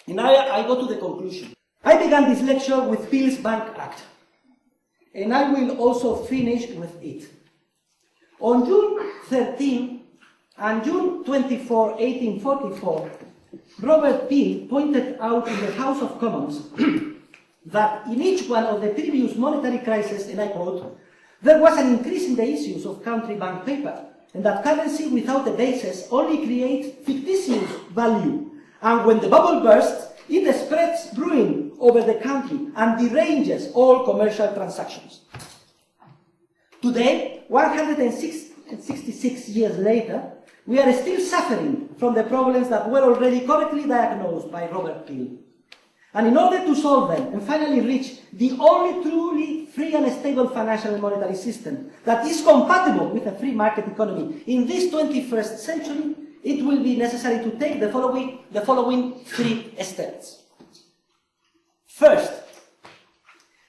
And now I go to the conclusion. I began this lecture with Peel's Bank Act, and I will also finish with it. On June 13 and June 24, 1844, Robert Peel pointed out in the House of Commons that in each one of the previous monetary crises, and I quote, there was an increase in the issues of country bank paper, and that currency without a basis only creates fictitious value, and when the bubble bursts, it spreads ruin over the country and deranges all commercial transactions. Today, 166 years later, we are still suffering from the problems that were already correctly diagnosed by Robert Peel. And in order to solve them and finally reach the only truly free and stable financial and monetary system that is compatible with a free market economy in this 21st century, it will be necessary to take the following three steps. First,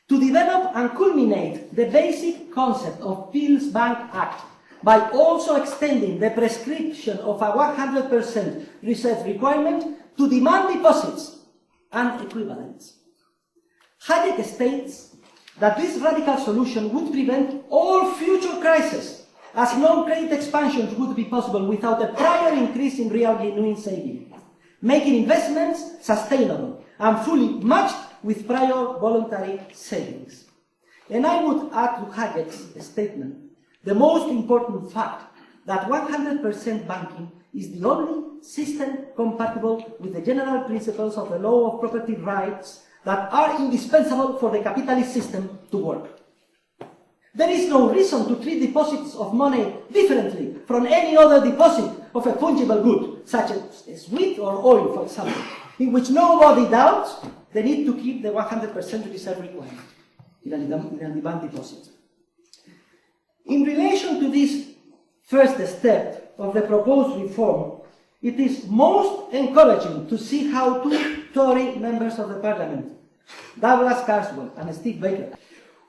to develop and culminate the basic concept of Peel's Bank Act by also extending the prescription of a 100% reserve requirement to demand deposits and equivalents. Hayek states that this radical solution would prevent all future crises, as no credit expansion would be possible without a prior increase in real genuine saving, making investments sustainable and fully matched with prior voluntary savings. And I would add to Hayek's statement the most important fact that 100% banking is the only system compatible with the general principles of the law of property rights that are indispensable for the capitalist system to work. There is no reason to treat deposits of money differently from any other deposit of a fungible good, such as wheat or oil, for example, in which nobody doubts the need to keep the 100% reserve requirement in a demand deposit. In relation to this first step of the proposed reform, it is most encouraging to see how two Tory members of the Parliament, Douglas Carswell and Steve Baker,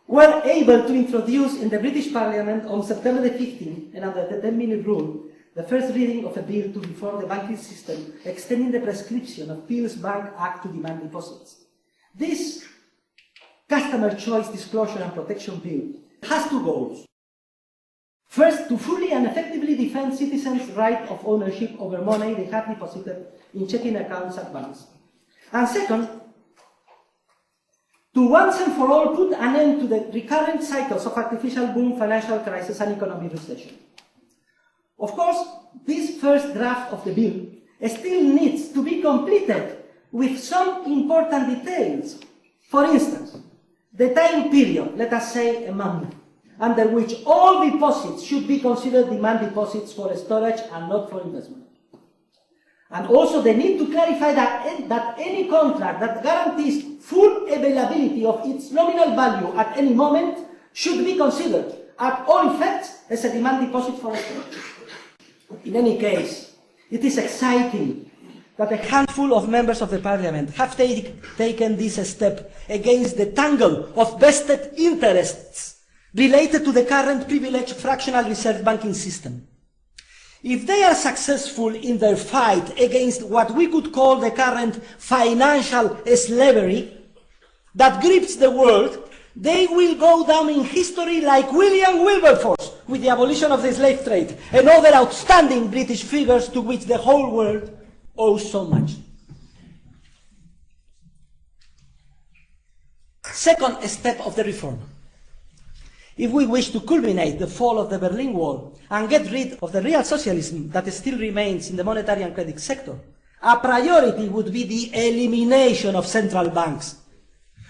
were able to introduce in the British Parliament on September the 15th, and under the 10-minute rule, the first reading of a bill to reform the banking system, extending the prescription of Peel's Bank Act to demand deposits. This customer choice disclosure and protection bill has two goals. First, to fully and effectively defend citizens' right of ownership over money they have deposited in checking accounts at banks. And second, to once and for all put an end to the recurrent cycles of artificial boom, financial crisis, and economic recession. Of course, this first draft of the bill still needs to be completed with some important details. For instance, the time period, let us say a month, under which all deposits should be considered demand deposits for storage and not for investment. And also the need to clarify that any contract that guarantees full availability of its nominal value at any moment should be considered at all effects as a demand deposit for storage. In any case, it is exciting that a handful of members of the Parliament have taken this step against the tangle of vested interests related to the current privileged fractional reserve banking system. If they are successful in their fight against what we could call the current financial slavery that grips the world, they will go down in history like William Wilberforce with the abolition of the slave trade and other outstanding British figures to which the whole world owes so much. Second step of the reform. If we wish to culminate the fall of the Berlin Wall and get rid of the real socialism that still remains in the monetary and credit sector, a priority would be the elimination of central banks,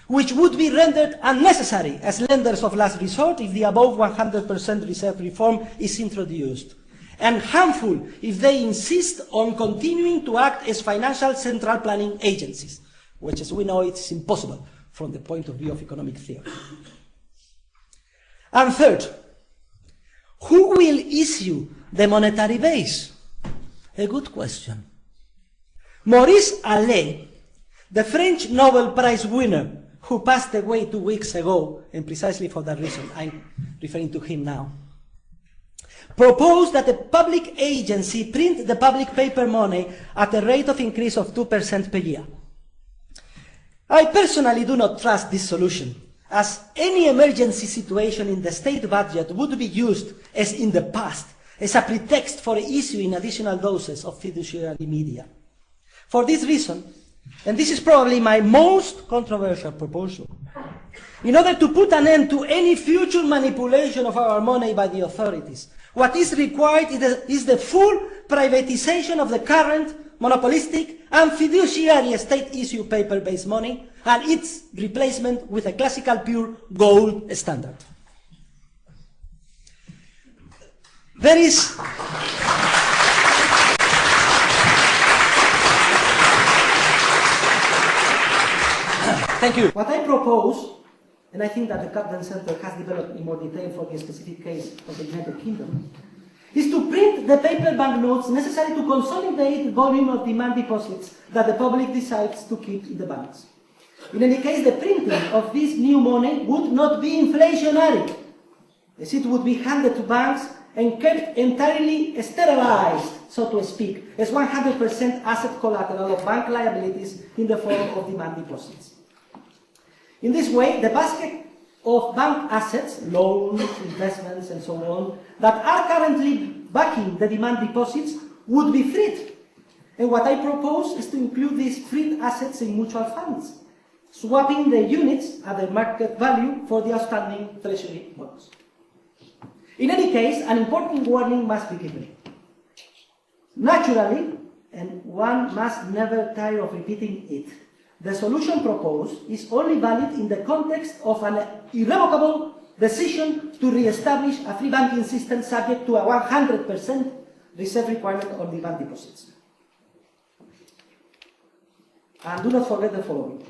which would be rendered unnecessary as lenders of last resort if the above 100% reserve reform is introduced, and harmful if they insist on continuing to act as financial central planning agencies, which, as we know, it's impossible from the point of view of economic theory. And third, who will issue the monetary base? A good question. Maurice Allais, the French Nobel Prize winner, who passed away 2 weeks ago, and precisely for that reason I'm referring to him now, proposed that a public agency print the public paper money at a rate of increase of 2% per year. I personally do not trust this solution, as any emergency situation in the state budget would be used, as in the past, as a pretext for issuing additional doses of fiduciary media. For this reason, and this is probably my most controversial proposal, in order to put an end to any future manipulation of our money by the authorities, what is required is the full privatization of the current monopolistic and fiduciary state-issue paper-based money and its replacement with a classical pure gold standard. There is... Thank you. What I propose, and I think that the Kaplan Center has developed in more detail for the specific case of the United Kingdom, is to print the paper banknotes necessary to consolidate the volume of demand deposits that the public decides to keep in the banks. In any case, the printing of this new money would not be inflationary, as it would be handed to banks and kept entirely sterilized, so to speak, as 100% asset collateral of bank liabilities in the form of demand deposits. In this way, the basket of bank assets, loans, investments, and so on, that are currently backing the demand deposits would be freed. And what I propose is to include these freed assets in mutual funds, swapping the units at the market value for the outstanding treasury bonds. In any case, an important warning must be given. Naturally, and one must never tire of repeating it, the solution proposed is only valid in the context of an irrevocable decision to re-establish a free banking system subject to a 100% reserve requirement on demand deposits. And do not forget the following.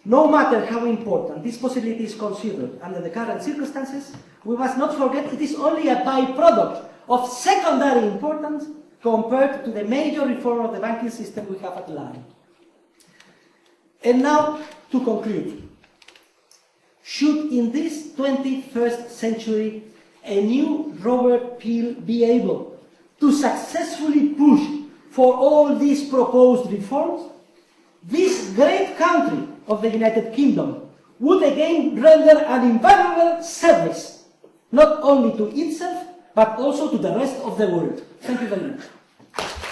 No matter how important this possibility is considered under the current circumstances, we must not forget it is only a byproduct of secondary importance compared to the major reform of the banking system we have at line. And now, to conclude, should in this 21st century a new Robert Peel be able to successfully push for all these proposed reforms, this great country of the United Kingdom would again render an invaluable service, not only to itself, but also to the rest of the world. Thank you very much.